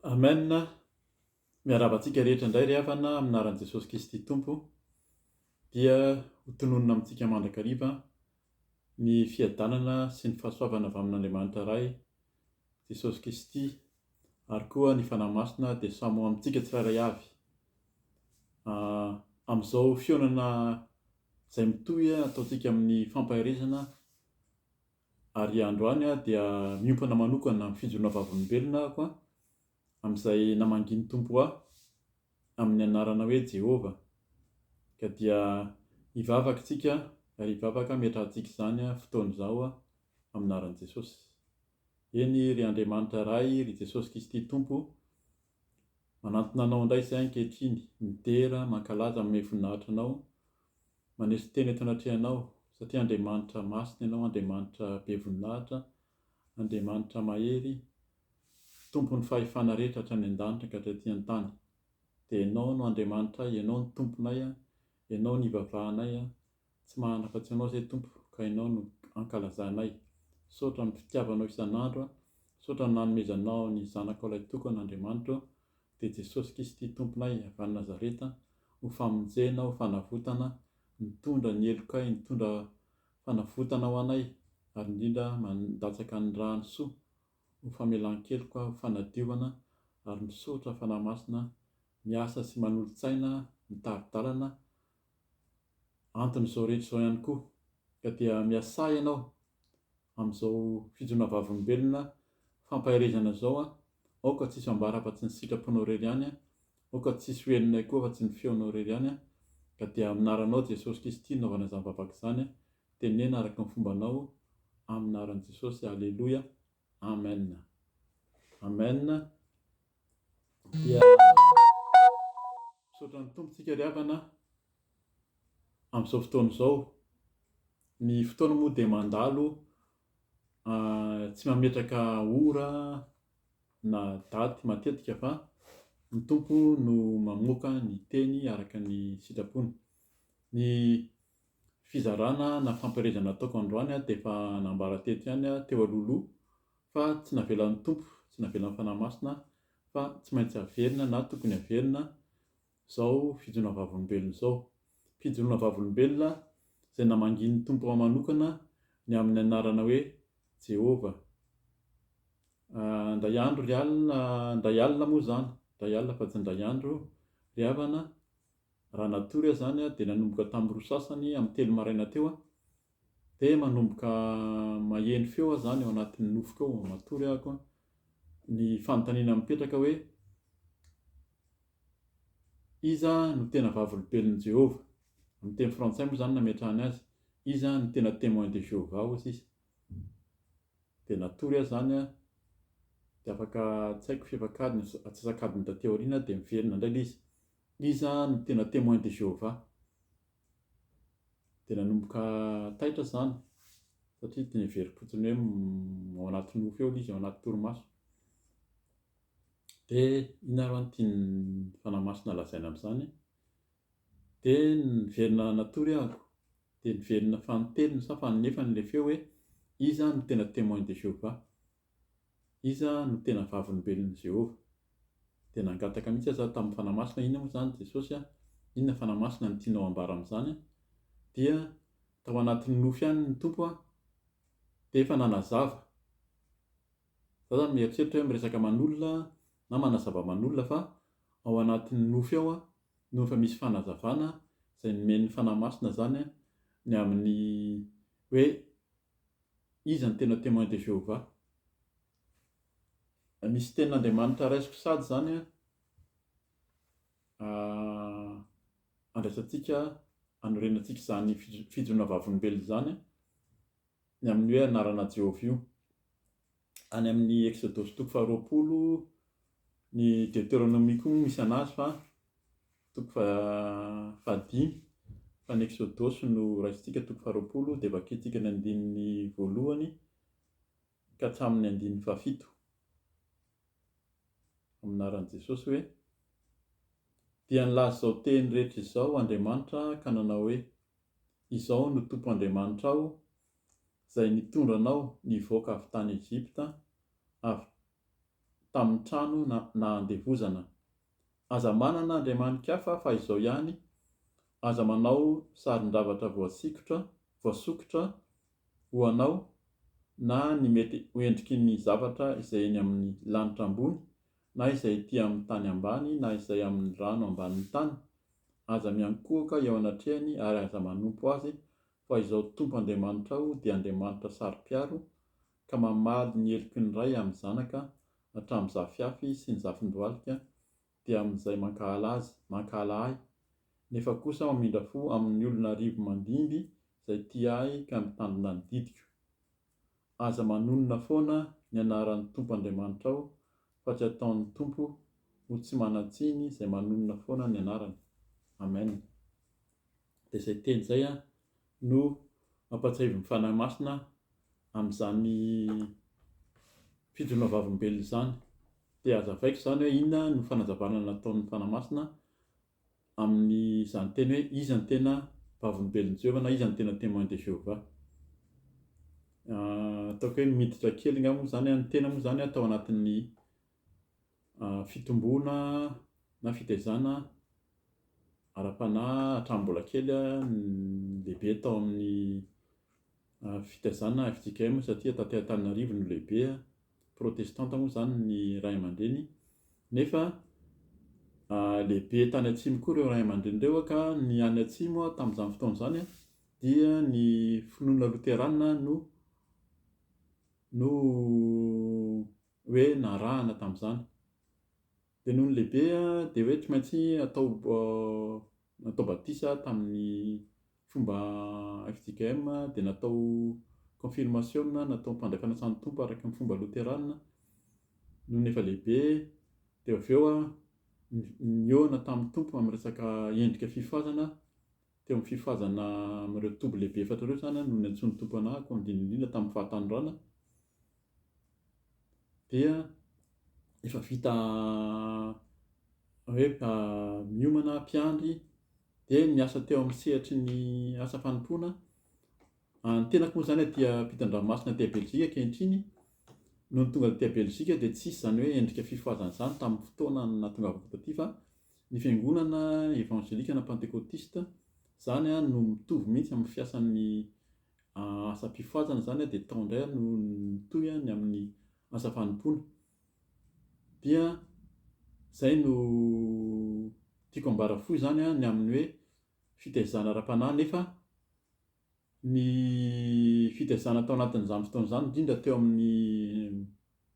Amen. Miarabantsika rehetra indray ry havana amin'ny anaran'i Jesosy Kristy Tompo dia ho tononona amintsika mandrakariva ny fiadanana sy ny fahasoavana avy amin'Andriamanitra Ray Jesosy Kristy ary koa ny fanahy masina dia samy ho amintsika tsirairay avy. Amin'izao fihaonana izay mitohy ataontsika amin'ny fampahirizana ary androany dia miompana manokana amin'ny fijoroana vavolombelona aho amin'izay namanginy Tompo aho amin'ny anarana hoe Jehova, ka dia hivavaka tsika ary hivavaka miatrahantsika izany fotoana izao amin'ny anaran'i Jesosy. Eny ry Andriamanitra Ray, ry Jesosy Kristy Tompo, manantona anao indray izay ankehitriny, midera mankalaza amin'ny voninahitra anao, manesy teny eto anatrehanao satria Andriamanitra masina ianao, Andriamanitra be voninahitra, Andriamanitra mahery, Tompon'ny fahefana rehetra hatrany an-danitra ka hatretỳ an-tany. Dia ianao no Andriamanitra, ianao no Tomponay, ianao no ivavahanay, tsy mahana afa-tsy ianao izay Tompo, ka ianao no ankalazanay. Saotra ny fitiavanao isan'andro, saotra ny nanomezanao ny zanakao ilay tokana Andriamanitra, dia Jesosy Kristy Tomponay avy any Nazareta, ho famonjena, ho fanavotana, mitondra ny helokay, mitondra fanavotana ho anay, ary indrindra mandatsaka ny rano soa, ho famelan-keloka, ho fanadiovana, ary misaotra fanahy masina, miasa sy manolo-tsaina, mitari-dalana, anton'izao rehetra izao ihany koa. Ka dia miasa ianao amin'izao fijoroana vavolombelona, fampahirizana izao, aoka tsisy ambara afa-tsy ny sitraponao irery ihany, aoka tsisy hoeninay koa afa-tsy ny feonao irery ihany, ka dia aminaranao Jesosy Kristy naovana izany vavaka izany, tenena araka ny fombanao, amin'ny anaran'i Jesosy, alleloia, amen. Amen. Dia misaotra ny tompontsika ry havana amin'izao fotoana izao. Ny fotoana moa dia mandalo, tsy mametraka ora na daty matetika fa ny Tompo no mamoaka ny teny araka ny sitrapony. Ny fizarana na fampihirizana ataoko androany dia efa nambara teto ihany teo alohaloha fa tsy navelan'ny Tompo, tsy navelan'ny fanahy masina fa tsy maintsy averina na tokony averina izao fijoroana vavolombelona izao. Fijoroana vavolombelona izay namangin'ny Tompo ao manokana ny amin'ny anarana hoe Jehova. Indray andro ry alina, indray alina moa izany, indray alina fa tsy indray andro ry havana, raha natory aho izany dia nanomboka tamin'ny roa sasany amin'ny 3 maraina teo dia manomboka maheno feo aho izany ao anatin'ny nofoko ao, matory ahako ny fanontaniana mipetraka hoe iza no tena vavolombelon'i Jehova. Amin'ny teny frantsay moa izany nametrahany azy, iza no tena témoin de Jéhovah hozy izy. Dia natory aho izany dia afaka tsy haiko fefakadiny, atsasakadiny taty aoriana dia miverina indray ilay izy, iza no tena témoin de Jéhovah. Dia nanomboka taitra izany satria dia niverim-potsiny hoe ao anaty nofo eo ilay izy, ao anaty torimaso. Dia inona ary no tian'ny fanahy masina lazaina amin'izany? Dia niverina natory ahako, dia niverina fanoteliny sa fanonefany ilay feo hoe iza no tena témoin de Jéhovah, iza no tena vavolombelon'i Jehova. Dia nangataka mihitsy aho tamin'ny fanahy masina, inona moa izany Jesosy, inona fanahy masina no tianao ambara amin'izany? Dia tao anatin'ny nofo ihany ny Tompo dia efa nanazava. Zaho izany mieritreritra hoe miresaka aman'olona na manazava aman'olona fa ao anatin'ny nofo ao no efa misy fanazavana izay nomen'ny fanahy masina izany ny amin'ny hoe iza ny tena témoin de Jéhovah. Misy tenin'Andriamanitra raisiko sady izany andraisantsika, anorenantsika izany fijoroana vavolombelona izany ny amin'ny hoe anarana Jehova io. Any amin'ny Exodosy 20, ny Deutéronomie koa misy anazy fa 5 fa ny Exodosy no raisintsika 20 dia vakintsika ny 1 ka hatramin'ny 7 amin'ny anaran'i Jesosy hoe dia nilaza izao teny rehetra izao Andriamanitra ka nanao hoe izao no Tompo Andriamanitra aho izay nitondra anao nivoaka avy tany Ezipta avy tamin'ny trano na andevozana. Aza manana andriamanika hafa fa izao ihany, aza manao sarin-javatra voasokotra ho anao na ny mety ho endriky ny zavatra izay eny amin'ny lanitra ambony na izay ety amin'ny tany ambany na izay amin'ny rano ambanin'ny tany. Aza miankohaka eo anatrehany ary aza manompo azy fa izao Tompo Andriamanitra ao dia Andriamanitra saro-piaro ka mamaly ny heloky ny ray amin'ny zanaka hatramin'ny zafiafy sy ny zafindohalika dia amin'izay mankahala azy, mankahala ahy. Nefa kosa mamindra fo amin'ny olona rivo mandimby izay tia ahy ka mitandrina ny didiko. Aza manonona foana ny anaran'ny Tompo Andriamanitra ao fa tsy ataon'ny Tompo ho tsy manatsiny izay manonona foana ny anarany. Amen. Dia izay teny izay no mampatsiahy ny fanahy masina amin'izany fijoroana vavolombelona izany. Dia azavaiko izany hoe inona no fanazavana nataon'ny fanahy masina amin'ny izany teny hoe iza ny tena vavolombelon'i Jéhovah na iza ny tena témoin de Jéhovah. Ataoko hoe miditra kely nga moa zany ny tena moa zany atao anatin'ny fitomboana na fitaizana ara-panahy hatramin'ny mbola kely lehibe tao amin'ny fitaizana FJKM satria taty Antananarivo no lehibe, protestanta moa zany ny ray aman-dreny, nefa lehibe tany atsimo koa ireo ray aman-dreny ireo ka ny any atsimo tamin'izany fotoana izany dia ny finoana loterana no hoe narahana tamin'izany. Dia noho ny lehibe dia hoe tsy maintsy natao batisa tamin'ny fomba FJKM dia natao confirmation, natao mpandraifana samy tompo araka ny fomba loterana. Noho ny efa lehibe dia avy eo niona tamin'ny tompo amin'ny resaka endrika fifazana, teo amin'ny fifazana amin'ireo tobo lehibe efatra ireo zany no niantson'ny tompo anahako indrindra tamin'ny fahatanorana. Dia efa vita hoe miomana mpiandry dia niasa teo amin'ny sehatry ny asa fanompoana. Ny tenako moa zany dia ampitan-dranomasina tya Belzika ankehitriny. Noho ny tonga tya Belzika dia tsisy zany hoe endrika fifazana izany tamin'ny fotoana nahatongavako taty fa ny fiangonana evangelika na pentekotista zany no mitovy mihitsy amin'ny fiasan'ny asa-pifazana zany dia tao indray no mitohy ny amin'ny asa fanompoana. Dia izay no tiako ambara fohy zany ny amin'ny hoe fitaizana ara-panahy, nefa ny fitaizana tao anatin'izany fotoana izany indrindra teo amin'ny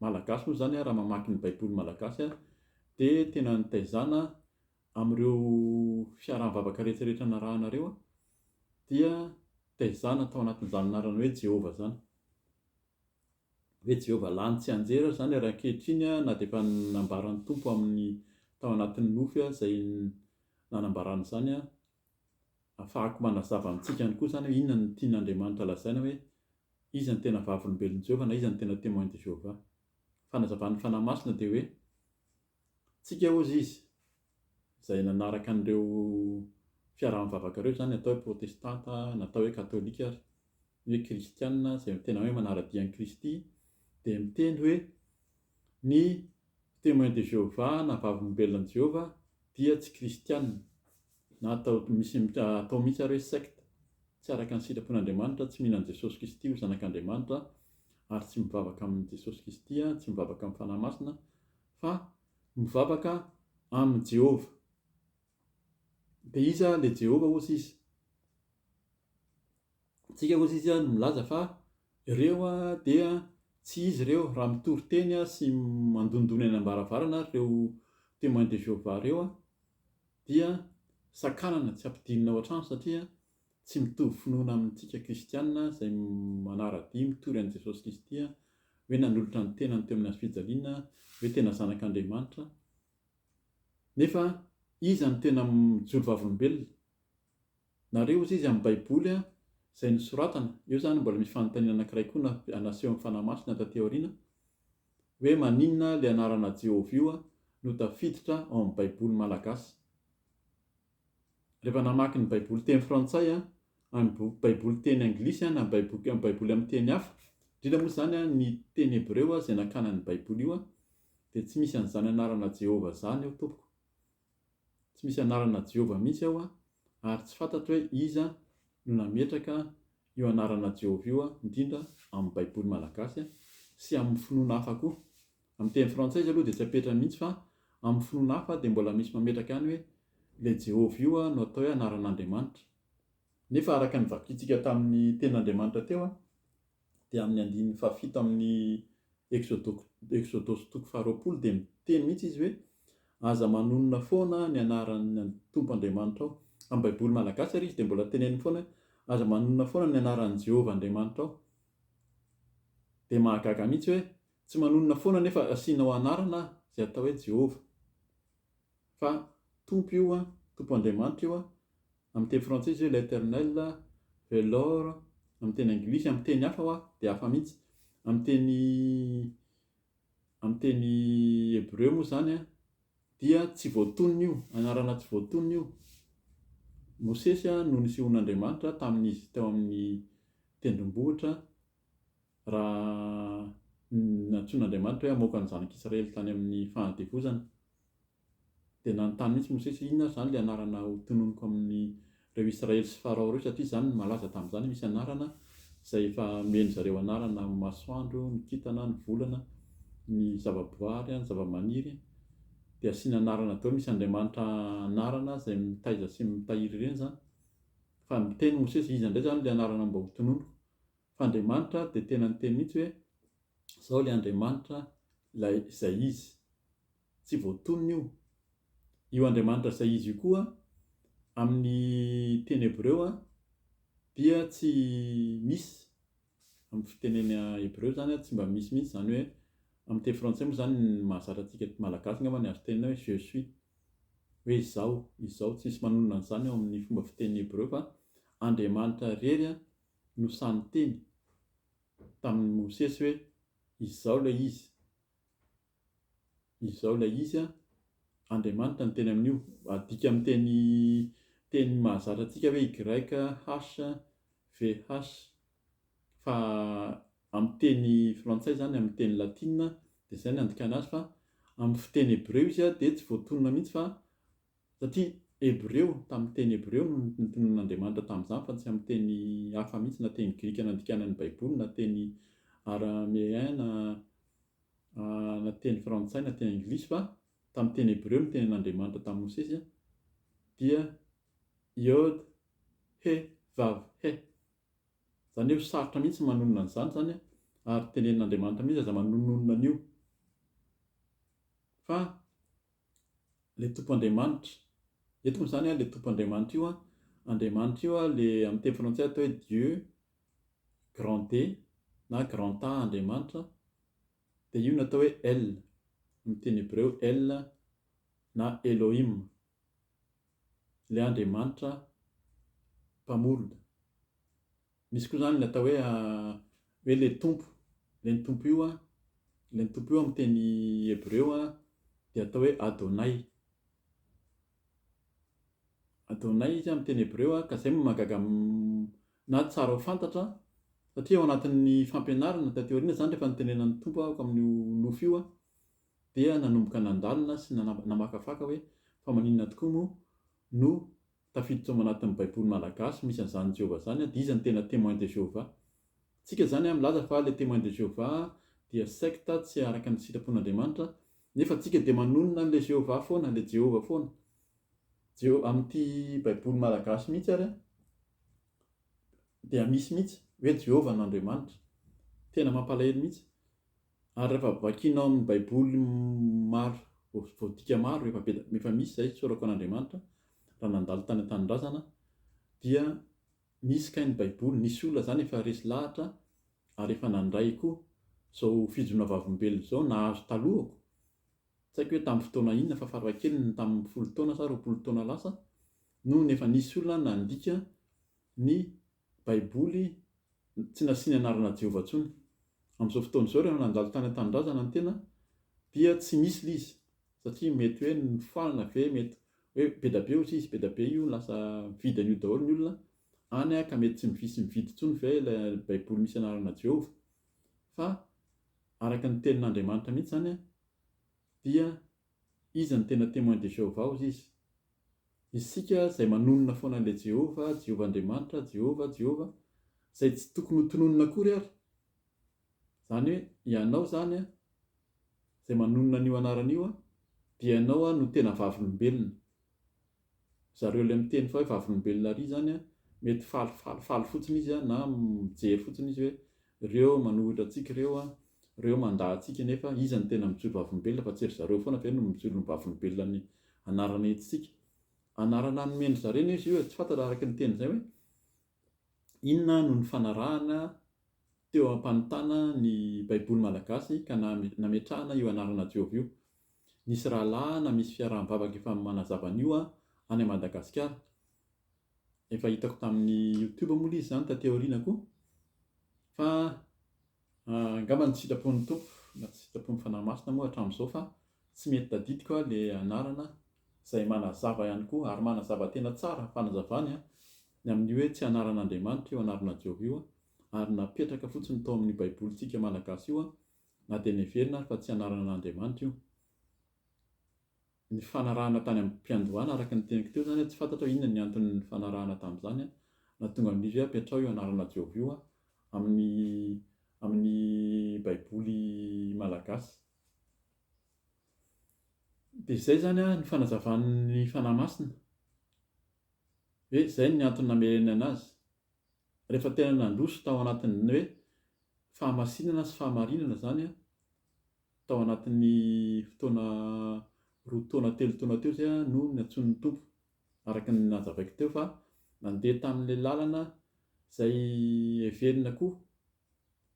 malagasy moa zany raha mamaky ny baiboly malagasy dia tena nitaizana amin'ireo fiaraha-mivavaka rehetrarehetra narahanareo dia taizana tao anatin'izany anarana hoe Jéhovah zany. Hoe Jéhovah lany tsy anjera zany raha ankehitriny na dia efa nambaran'ny tompo amin'ny tao anatin'ny nofy izay nanambarana izany ahafahako manazava amintsika ihany koa zany hoe inona ny tian'Andriamanitra lazaina hoe iza ny tena vavolombelon'i Jéhovah na iza ny tena témoin de Jéhovah. Fanazavan'ny fanahy masina dia hoe tsika ozy izy izay nanaraka an'ireo fiaraha-mivavaka ireo zany, atao hoe protestanta na atao hoe katolika ary hoe kristiana izay tena hoe manara-dia an'i Kristy, dia miteny hoe ny témoin de Jéhovah na vavolombelon'i Jéhovah dia tsy kristiana na atao mihitsy ary hoe secte, tsy araka ny sitrapon'Andriamanitra, tsy mihinana Jesosy Kristy ho zanak'Andriamanitra ary tsy mivavaka amin'ny Jesosy Kristy, tsy mivavaka amin'ny fanahy masina fa mivavaka amin'ny Jéhovah. Dia iza ilay Jéhovah ozy izy? Tsika ozy izy no milaza fa ireo dia tsy izy ireo raha mitory teny sy mandondony any ambaravarana ireo témoin de Jéhovah ireo dia sakanana tsy ampidinina ao an-trano satria tsy mitovy finoana amintsika kristiana izay manara-dia mitory an'i Jesosy Kristy hoe nanolotra ny tenany teo amin'ny hazo fijaliana, hoe tena zanak'Andriamanitra. Nefa iza ny tena mijoro vavolombelona? Nareo ozy izy amin'ny baiboly izay nosoratana, eo zany mbola misy fanontaniana anankiray koa nasehon'ny fanahy masina taty aoriana hoe maninona ilay anarana Jéhovah io no tafiditra ao amin'ny baiboly malagasy. Rehefa namaky ny baiboly teny frantsay, amin'ny baiboly teny anglisy na baiboly amin'ny teny hafa, indrindra moa zany ny teny hebreo izay nakana ny baiboly io dia tsy misy an'izany anarana Jehova zany eo tompoko. Tsy misy anarana Jehova mihitsy ao ary tsy fantatro hoe iza no nametraka io anarana Jehova io indrindra amin'ny baiboly malagasy sy amin'ny finoana hafa koa. Amin'ny teny frantsay izy aloha dia tsy apetra mihitsy fa amin'ny finoana hafa dia mbola misy mametraka ihany hoe ilay Jehova io no atao hoe anaran'Andriamanitra. Nefa araka ny vakiantsika tamin'ny tenin'Andriamanitra teo dia amin'ny andininy fahafito amin'ny Exodosy 20 dia miteny mihitsy izy hoe aza manonona foana ny anaran'ny Tompo Andriamanitra ao. Amin'ny baiboly malagasy ary izy dia mbola teneniny foana aza manonona foana ny anaran'i Jehova Andriamanitra ao. Dia mahagaga mihitsy hoe tsy manonona foana nefa asianao anarana izay atao hoe Jehova. Fa Tompo io Tompo Andriamanitra io amin'ny teny frantsay izy hoe l'Éternel, Velor, amin'ny teny anglisy, amin'ny teny hafa dia hafa mihitsy. Amin'ny teny hébreu moa zany dia tsy voatonona io, anarana tsy voatonona io. Mosesy no nisehoan'Andriamanitra tamin'izy teo amin'ny tendrombohitra raha nantsoin'Andriamanitra hoe hamoaka ny zanak'Israely tany amin'ny fahatevozana. Dia nanontany mihitsy Mosesy inona zany ilay anarana ho tononiko amin'ireo Israely sy Farao ireo, satria zany malaza tamin'izany misy anarana izay efa meny zareo anarana ny masoandro, ny kintana, ny volana, ny zavaboary, ny zavamaniry. Dia asiana anarana daholo, misy Andriamanitra anarana izay mitaiza sy mitahiry ireny zany. Fa miteny Mosesy iza indray zany ilay anarana mba ho tononiko. Fa Andriamanitra dia tena niteny mihitsy hoe izao ilay Andriamanitra izay izy. Tsy voatonona io. Io Andriamanitra izay izy io koa amin'ny teny hébreu dia tsy misy. Amin'ny fiteneny hébreu zany tsy mba misy mihitsy, zany hoe amin'ny teny frantsay moa zany mahazatra antsika malagasy ngamba ny azo tenina hoe je suis, hoe izao tsy misy manonona an'izany ao amin'ny fomba fiteny hébreu fa Andriamanitra irery no samy teny tamin'ny Mosesy hoe izao ilay izy, Andriamanitra ny teny amin'io. Adika amin'ny teny mahazatra antsika hoe YHVH, fa amin'ny teny frantsay zany, amin'ny teny latina dia izay ny andikana azy, fa amin'ny fiteny hébreu izy dia tsy voatonona mihitsy, fa satria hébreu, tamin'ny teny hébreu no nitonon'Andriamanitra tamin'izany, fa tsy amin'ny teny hafa mihitsy, na teny grika nandikana ny baiboly, na teny araméen, na teny frantsay, na teny anglisy, fa tamin'ny teny hébreu no tenen'Andriamanitra tamin'ny Mosesy dia Yod He Vav He. Zany hoe sarotra mihitsy manonona an'izany zany ary tenen'Andriamanitra mihitsy aza manonona an'io. Fa ilay Tompo Andriamanitra eto moa zany ilay Tompo Andriamanitra io Andriamanitra io ilay amin'ny teny frantsay atao hoe Dieu grand D na grand A Andriamanitra, dia io no atao hoe El amin'ny teny hébreu, El na Elohim, ilay Andriamanitra mpamorona. Misy koa zany ilay atao hoe ilay Tompo, ilay Tompo io amin'ny teny hébreu dia atao hoe Adonai. Adonai izy amin'ny teny hébreu ka izay mahagaga na tsara ho fantatra, satria ao anatin'ny fampianarana taty aoriana zany rehefa nitenenan'ny Tompo ao amin'io nofo io dia nanomboka nandalina sy namakafaka hoe fa maninona tokoa moa no tafiditra ao anatin'ny baiboly malagasy misy an'izany Jehova zany dia iza ny tena témoin de Jéhovah. Tsika zany milaza fa ilay témoin de Jéhovah dia secte tsy araka ny sitrapon'Andriamanitra, nefa tsika dia manonona an'ilay Jéhovah foana, ilay Jehova foana. Amin'ity baiboly malagasy mihitsy ary dia misy mihitsy hoe Jehova n'Andriamanitra, tena mampalahelo mihitsy. Ary rehefa vakianao amin'ny baiboly maro, voadika maro efa misy izay sorako an'Andriamanitra raha nandalo tany an-tanindrazana, dia misy kay ny baiboly, nisy olona zany efa resy lahatra ary efa nandray koa izao fijona vavimbelona izao nahazo talohako. Tsy haiko hoe tamin'ny fotoana inona fa farafahakeliny tamin'ny 10 taona sa 20 taona lasa no nefa nisy olona nandika ny baiboly tsy nasiana anarana Jehova intsony. Amin'izao fotoana izao rehefa nandalo tany an-tanindrazana ny tena dia tsy misy ilay izy, satria mety hoe nifoalina ve, mety hoe be da be ozy izy, be da be io lasa mividy an'io daholo ny olona any ka mety tsy mivisy mividy intsony ve ilay baiboly misy anarana Jehova. Fa araka ny tenin'Andriamanitra mihitsy zany dia izy ny tena témoin de Jéhovah hozy izy. Isika izay manonona foana an'ilay Jehova Andriamanitra, Jehova, izay tsy tokony ho tononona akory ary. Zany hoe ianao zany a, izay manonona an'io anaran'io a, dia ianao a no tena vavolombelona. Zareo ilay miteny fa hoe vavolombelona ary zany a, mety faly fotsiny izy a, na mijery fotsiny izy hoe reo manohitra antsika reo mandaa antsika, nefa iza ny tena mijoro vavolombelona fa tsy ery zareo foana ve no mijoro ny vavolombelona ny anarana entsika. Anarana nomeny zareo izy io, tsy fantatra araka ny teny izay hoe inona no ny fanarahana teo ampanitana ny baiboly malagasy ka nametrahana io anarana Jehova io. Nisy rahalahy na misy fiaraha-mivavaka efa manazava an'io any Madagasikara. Efa hitako tamin'ny YouTube moa izy zany taty aoriana koa. Fa angamba ny sitrapon'ny tompo na tsy sitrapon'ny fanahy masina moa hatramin'izao, fa tsy mety tadidiko ilay anarana izay manazava ihany koa ary manazava tena tsara fanazavany ny amin'ny hoe tsy anaran'Andriamanitra io anarana Jehova io ary napetraka fotsiny tao amin'ny baibolitsika malagasy io na dia neverina fa tsy anaran'Andriamanitra io. Ny fanarahana tany amin'ny mpiandohana araka ny teniko teo zany, tsy fantatra inona ny antony fanarahana tamin'izany na tonga amin'izy hoe apetrao io anarana Jehova io amin'ny baiboly malagasy. Dia izay zany ny fanazavan'ny fanahy masina hoe izay ny antony namereny anazy. Rehefa tena nandroso tao anatin'ny hoe fahamasinana sy fahamarinana zany tao anatin'ny fotoana 2 taona 3 taona teo zay no niantson'ny tompo araka ny nazavaiko teo, fa nandeha tamin'ilay lalana izay heverina koa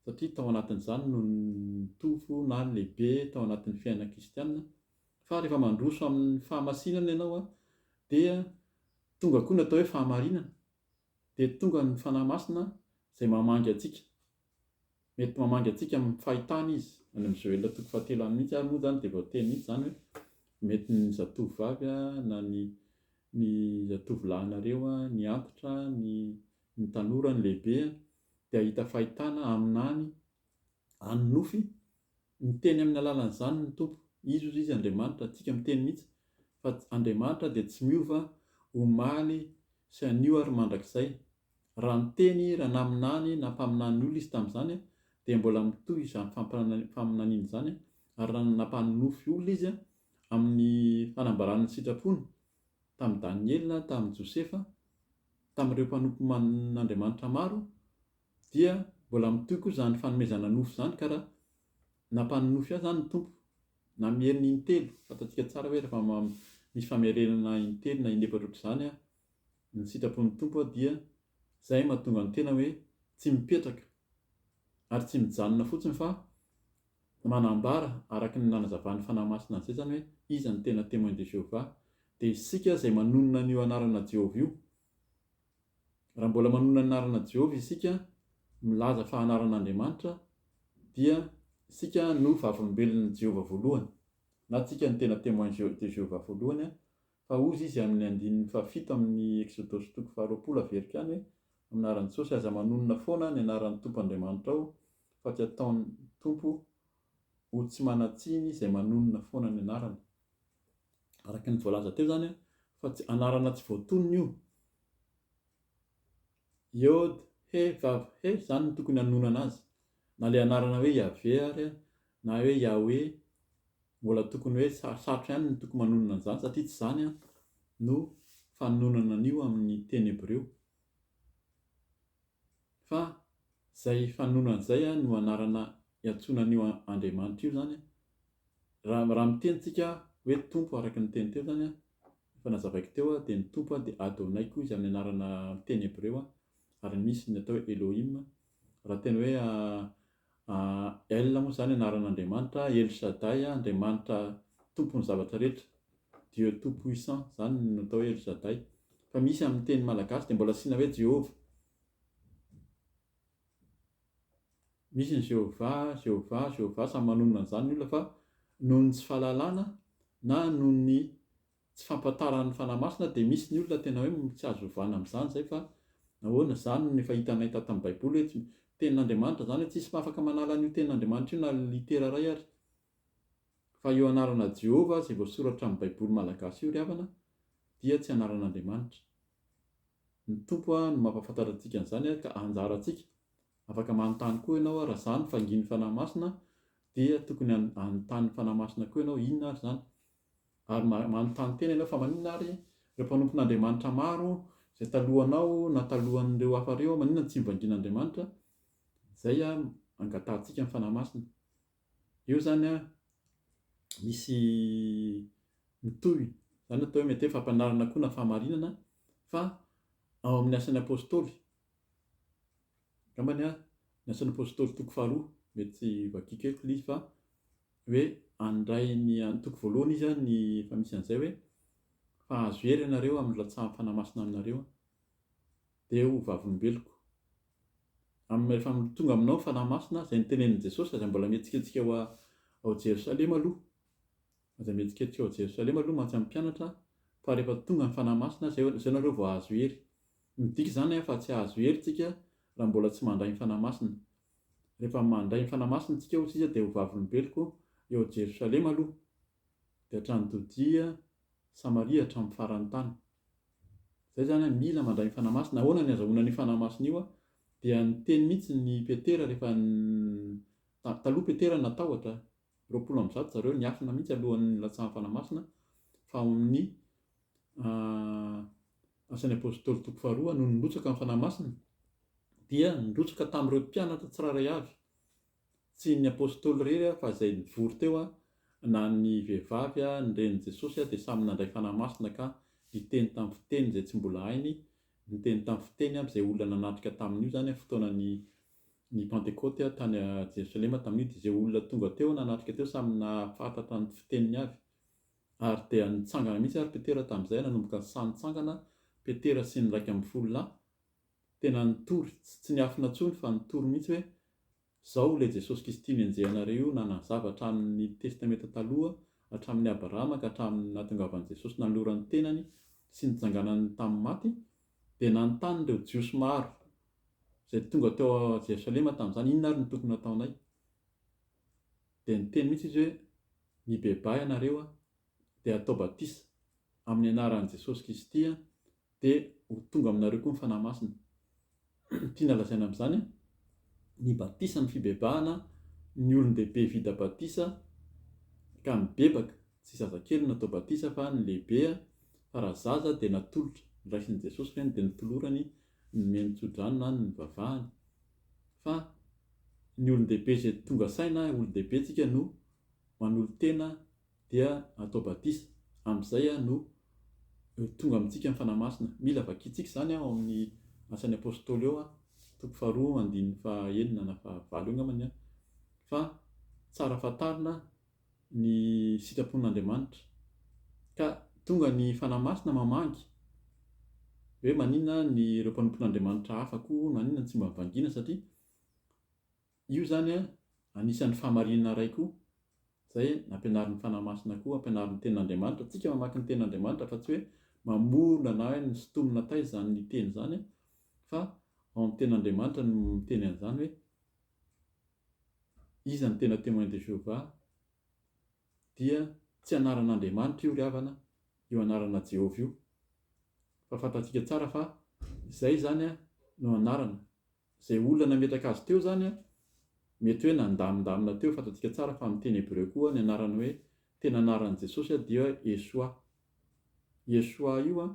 satria tao anatin'izany no nitompo na lehibe tao anatin'ny fiainana kristianina. Fa rehefa mandroso amin'ny fahamasinana ianao dia tonga koa ny atao hoe fahamarinana, dia tonga ny fanahy masina izay mamangy antsika. Mety mamangy antsika amin'ny fahitana izy. Any amin'ny Joël 3:7 mihitsy ary moa zany dia voateny mihitsy zany hoe mety ny zatovovavy na ny zatovolahinareo ny antitra, ny tanora, ny lehibe dia ahita fahitana amin'any anonofy miteny amin'ny alalan'izany ny tompo. Izy Andriamanitra, antsika miteny mihitsy fa Andriamanitra dia tsy miova omaly sy anio ary mandrakizay. Raha niteny raha naminany na mpaminany olona izy tamin'izany dia mbola mitohy izany faminaniana izany ary raha nampanonofy olona izy amin'ny fanambarana ny sitrapony tamin'ny Daniela, tamin'ny Josefa, tamin'ireo mpanompo man'Andriamanitra maro, dia mbola mitohy koa izany fanomezana nofo izany ka raha nampanonofy azy zany ny tompo na mieriny intelo. Fantatsika tsara hoe rehefa misy famerenana intelo na inefatra ohatr'izany ny sitrapon'ny tompo dia izay mahatonga ny tena hoe tsy mipetraka ary tsy mijanona fotsiny fa manambara araka ny nanazavan'ny fanahy masina an'izay zany hoe iza ny tena témoin de Jéhovah. Dia isika izay manonona an'io anarana Jehova io, raha mbola manonona ny anarana Jehova isika, milaza fa anaran'Andriamanitra, dia isika no vavolombelon'ny Jehova voalohany, na tsika ny tena témoin de Jéhovah voalohany. Fa hozy izy amin'ny 7 amin'ny Exodus 20 averika any hoe amin'ny anaran'i Jesosy aza manonona foana ny anaran'ny Tompo Andriamanitra ao, fa tsy ataon'ny Tompo ho tsy manatsiny izay manonona foana ny anarana. Araka ny voalaza teo zany fa tsy anarana tsy voatonona io. Iod, he, vav, he zany no tokony hanonana azy. Na ilay anarana hoe Yahvé ary na hoe Yahweh, mbola tokony hoe sarotra ihany no tokony manonona an'izany satria tsy izany no fanonana an'io amin'ny teny hebreo. Fa izay fanonana izay no anarana iantsoana an'io Andriamanitra io zany. Raha mitentsika hoe tompo araka ny teny teo zany efa nazavaiko teo dia ny tompo dia Adonai koa izy amin'ny anarana teny hebreo ary misy ny atao hoe Elohim. Raha teny hoe El moa zany anaran'Andriamanitra, El Shaddai Andriamanitra tompony zavatra rehetra, Dieu tout puissant zany no atao hoe El Shaddai. Fa misy amin'ny teny malagasy dia mbola asiana hoe Jehova. Misy ny Jéhovah samy manonona an'izany ny olona, fa noho ny tsy fahalalana na noho ny tsy fampahatarany fanahy masina dia misy ny olona tena hoe tsy azo ovana amin'izany izay, fa nahoana izany no efa hitanay tato amin'ny baiboly hoe tenin'Andriamanitra zany, tsisy afaka manala an'io tenin'Andriamanitra io na litera iray ary. Fa io anarana Jehova izay voasoratra amin'ny baiboly malagasy io ry havana dia tsy anaran'Andriamanitra. Ny tompo no mampahafantatra antsika an'izany ka anjara antsika. Afaka manontany koa ianao raha izany fangin'ny fanahy masina dia tokony anontany fanahy masina koa ianao inona ary izany. Ary manontany tena ianao fa maninona ary ireo mpanompon'Andriamanitra maro izay talohanao na talohan'ireo hafa ireo maninona tsy mivangin'Andriamanitra. Izay angatantsika amin'ny fanahy masina. Io zany misy mitohy, izany atao hoe mety hoe fampianarana koa na fahamarinana fa ao amin'ny asan'ny apôstôly. Angambany ny asan'ny apôstôly toko 2 mety tsy vakiako eto izy fa hoe andray ny toko 1 izy ny fa misy an'izay hoe fa azo hery ianareo amin'ny latsahan'ny fanahy masina aminareo dia ho vavolombeloko. Rehefa tonga aminao ny fanahy masina izay nitenenin' Jesosy izay mbola mihetsiketsika ao Jerosalema aloha. Aza mihetsiketsika ao Jerosalema aloha mantsy amin'ny mpianatra fa rehefa tonga ny fanahy masina izay ianareo vao azo hery. Midika izany fa tsy azo hery tsika raha mbola tsy mandray ny fanahy masina. Rehefa mandray ny fanahy masina tsika ohatsy izy dia ho vavolombeloko eo Jerosalema aloha dia hatrany Jodia, Samaria hatramin'ny faran'ny tany. Izay zany mila mandray ny fanahy masina. Ahoana ny azahoana ny fanahy masina io dia niteny mihitsy ny Petera rehefa taloha Petera natahotra 20 zareo niafina mihitsy alohan'ny latsahan'ny fanahy masina fa amin'ny asan'ny apôstôly toko 2 no nirotsaka amin'ny fanahy masina dia nirotsaka tamin'ireo mpianatra tsiraray avy, tsy ny apôstôly irery fa izay nivory teo na ny vehivavy ny renin'i Jesosy dia samy nandray fanahy masina ka niteny tamin'ny fiteny izay tsy mbola hainy, niteny tamin'ny fiteny izay olona nanatrika tamin'io zany fotoanany Pentecote tany Jerosalema tamin'io. Izay olona tonga teo nanatrika teo samy nafantatra ny fiteniny avy. Ary dia nitsangana mihitsy ary Petera tamin'izay, nanomboka ny sanitsangana Petera sy ny 12 tena nitory, tsy niafina intsony fa nitory mihitsy hoe izao ilay Jesosy Kristy nienjehanareo io nanazava hatramin'ny testameta taloha, hatramin'ny Abrahama ka hatramin'ny nahatongavan'i Jesosy nanolorany tenany sy nitsanganany tamin'ny maty dia nanontany ireo jiosy maro izay tonga teo Jerosalema tamin'izany inona ary no tokony ataonay. Dia niteny mihitsy izy hoe mibebay ianareo dia atao batisa amin'ny anaran'i Jesosy Kristy dia ho tonga aminareo koa ny fanahy masina. Tiana lazaina amin'izany ny batisa ny fibebahana ny olon-dehibe vida batisa ka mibebaka, tsy zazakely natao batisa fa ny lehibe fa raha zaza dia natolotra, raisin'i Jesosy ireny dia nitolorany ny menotsodrano na ny vavahany. Fa ny olon-dehibe izay tonga saina olon-dehibe tsika no manolo-tena dia atao batisa, amin'izay no tonga amintsika ny fanahy masina. Mila vakiantsika izany ao amin'ny asan'ny apôstôly eo toko 2:9 na 9 angambany fa tsara fantarina ny sitrapon'Andriamanitra ka tonga ny fanahy masina mamangy hoe maninona ny ireo mpanompon'Andriamanitra hafa koa maninona tsy mba mivangina satria io zany anisan'ny fahamarinana iray koa izay nampianarin'ny fanahy masina koa, ampianarin'ny tenin'Andriamanitra. Tsika mamaky ny tenin'Andriamanitra fa tsy hoe mamorona na hoe ny sotomina tay izany ny teny izany fa ao amin'ny tenin'Andriamanitra no miteny an'izany hoe iza ny tena témoin de Jéhovah dia tsy anaran'Andriamanitra io ry havana, io anarana Jehovah io. Fa fantatsika tsara fa izay zany no anarana. Izay olona nametraka azy teo zany mety hoe nandamindamina teo, fantatsika tsara fa amin'ny teny Hébreu koa ny anarana hoe tena anaran'i Jesosy dia Yeshua. Yeshua io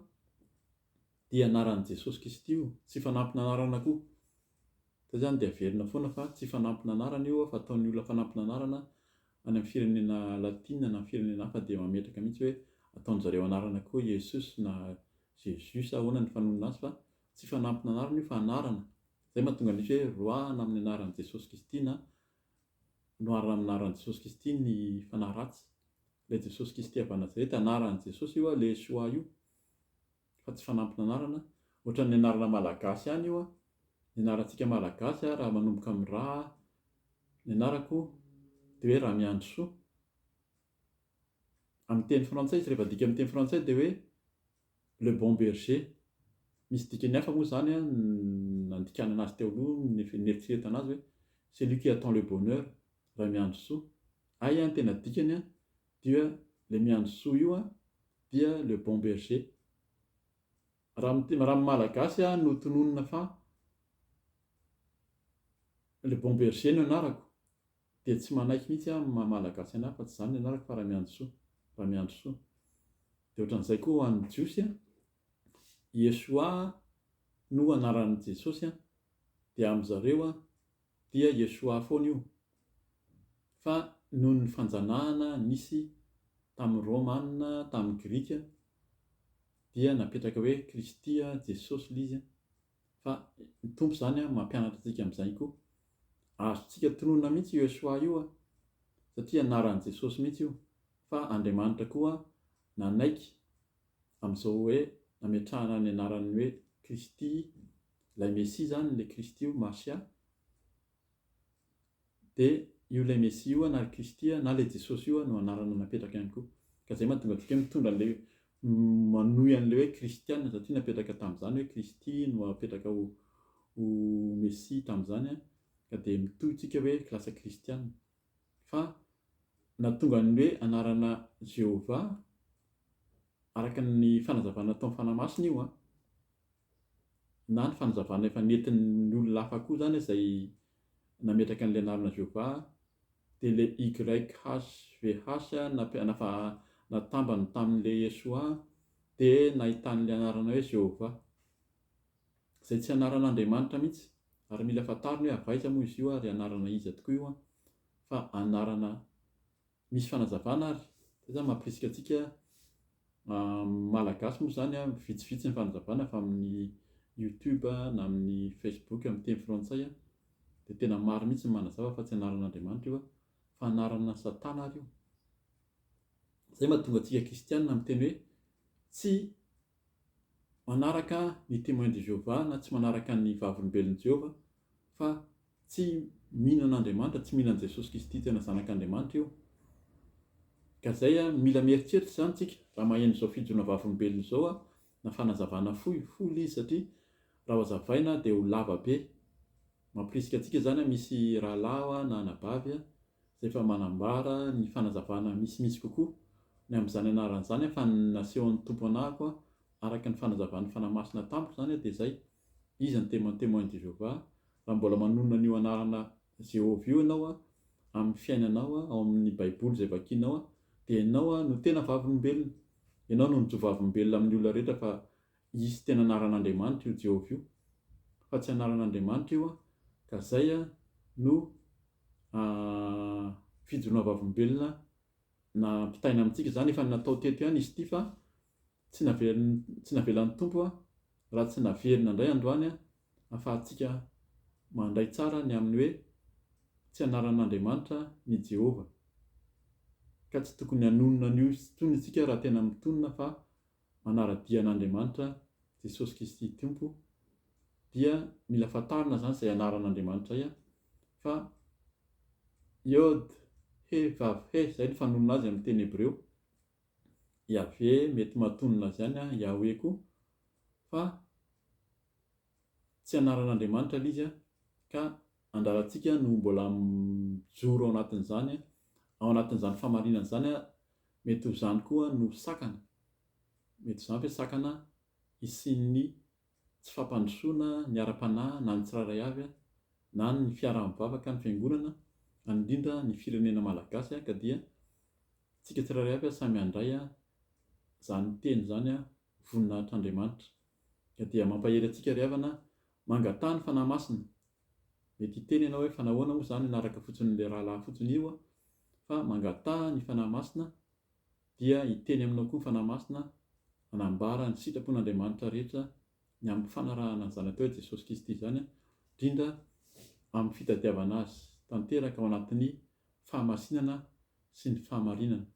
dia anaran'i Jesosy Kristy io, tsy fanampina anarana koa. Izay zany dia averina foana fa tsy fanampina anarana io fa ataon'ny olona fanampina anarana any amin'ny firenena latina na amin'ny firenena hafa dia mametraka mihitsy hoe ataon'izareo anarana koa Jesus na Jesus ahoana ny fanognana azy fa tsy fanampina anarana io fa anarana. Izay mahatonga nisy hoe roahana amin'ny anaran'i Jesosy Kristy na noarana amin'ny anaran'i Jesosy Kristy ny fanahy ratsy. Ilay Jesosy Kristy avy Nazareta anaran'i Jesosy io ilay Yeshua io fa tsy fanampina anarana. Ohatran'ny anarana malagasy ihany io ny anarantsika malagasy raha manomboka amin'ny raha ny anarako dia hoe Ramiandrosoa. Amin'ny teny frantsay izy rehefa dika amin'ny teny frantsay dia hoe le bon berger. Misy dikany hafa moa izany nandikanana azy teo aloha neritreretana azy hoe celui qui attend le bonheur, Ramiandrosoa. Ay ny tena dikany dia le miandry soa io dia le bon berger. Raha malagasy no tononona fa le bon berger no anarako dia tsy manaiky mihitsy malagasy anahy fa tsy zany no anarako fa raha miandry soa. Dia ohatran'izay koa ho an'ny jiosy Yeshua no anaran'i Jesosy dia am'zareo dia Yeshua foana io. Fa noho ny fanjanahana nisy tamin'ny Rômanina, tamin'ny Grika dia napetraka hoe Kristy Jesosy ilay izy fa ny tompo zany mampianatra antsika amin'izay koa. Azontsika tononona mihitsy Yeshua io satria anaran'i Jesosy mihitsy io, fa Andriamanitra koa nanaiky amin'izao hoe nametrahana ny anarany hoe Kristy, ilay Mesia zany ilay Kristy io, Masia. Dia io ilay Mesia io na Kristy na ilay Jesosy io no anarana napetraka ihany koa. Ka izay mahatonga antsika mitondra an'ilay manohy an'ilay hoe kristiana satria napetraka tamin'izany hoe Kristy no napetraka ho Mesia tamin'izany ka dia mitohy tsika hoe lasa kristiana. Fa nahatonga ny hoe anarana Jehova araka ny fanazavana taon'ny fanamasina io na ny fanazavana efa nentin'ny olona hafa koa zany izay nametraka an'ilay anarana Jehova dia ilay YHVH natambany tamin'ilay Yeshua dia nahitan'ilay anarana hoe Jehova, izay tsy anaran'Andriamanitra mihitsy ary mila fantarina hoe avaiza moa izy io ary anarana iza tokoa io fa anarana misy fanazavana ary. Izay zany mampirisika antsika malagasy moa zany vitsivitsy ny fanazavana fa amin'ny YouTube na amin'ny Facebook amin'ny teny frantsay dia tena maro mihitsy ny manazava fa tsy anaran'Andriamanitra io fa anarana Satana ary io. Izay mahatonga antsika kristiana miteny hoe tsy manaraka ny témoin de Jéhovah na tsy manaraka ny vavolombelon'i Jehova fa tsy mihinana Andriamanitra, tsy mihinana Jesosy Kristy tena zanak'Andriamanitra io. Ka izay mila mieritreritra zany tsika raha maheno izao fijona vavolombelona izao na fanazavana fohy izy satria raha hazavaina dia ho lava be. Mampirisika antsika zany misy rahalahy na anabavy izay efa manambara ny fanazavana misimisy kokoa ny amin'izany anaran'izany fa nasehon'ny tompo anahako araka ny fanazavan'ny fanamasina tampoka zany dia izay izy ny témoin de Jéhovah. Raha mbola manonona an'io anarana Jehova io ianao amin'ny fiainanao ao amin'ny baiboly izay vakianao dia ianao no tena vavolombelona, ianao no nijovavolombelona amin'ny olona rehetra fa izy tena anaran'Andriamanitra io Jehova io fa tsy anaran'Andriamanitra io ka izay no fijona vavolombelona na mpitaina amintsika zany efa natao teto ihany izy ity fa tsy navelan'ny tompo raha tsy naverina indray androany ahafahantsika mandray tsara ny amin'ny hoe tsy anaran'Andriamanitra ny Jehova. Ka tsy tokony hanonona an'io intsony isika raha tena mitonona fa manara-dian'Andriamanitra Jesosy Kristy tompo dia mila fantarina zany izay anaran'Andriamanitra izay fa Yod He Vav He izay ny fanonona azy amin'ny teny Hebreo. Yahvé mety mahatonona azy ihany Yahweh koa fa tsy anaran'Andriamanitra ilay izy ka andalantsika no mbola mijoro ao anatin'izany famarinana izany mety ho zany koa no sakana. Mety ho zany hoe sakana isian'ny tsy fampandrosoana ny ara-panahy na ny tsirairay avy na ny fiaraha-mivavaka ny fiangonana indrindra ny firenena malagasy ka dia tsika tsirairay avy samy handray zany teny zany voninahitr'Andriamanitra. Ka dia mampahery antsika ry havana mangatah ny fanahy masina. Mety hiteny ianao hoe fanahoana moa zany naraka fotsiny ilay rahalahy fotsiny io fa mangatah ny fanahy masina dia hiteny aminao koa ny fanahy masina hanambara ny sitrapon'Andriamanitra rehetra ny amin'ny fanarahana ny zanakao hoe Jesosy Kristy zany indrindra amin'ny fitadiavana azy tanteraka ao anatin'ny fahamasinana sy ny fahamarinana.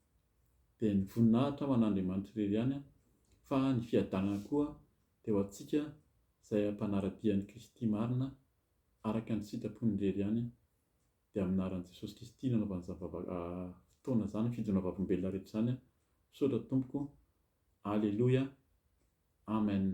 Dia ny voninahitra ho an'Andriamanitra irery ihany fa ny fiadanana koa dia ho antsika izay ampanaradian'ny Kristy marina araka ny sitrapony irery ihany dia amin'ny anaran'i Jesosy Kristy nanaovany fotoana zany fijona vavolombelona rehetra zany misaotra tompoko. Alleluia. Amen.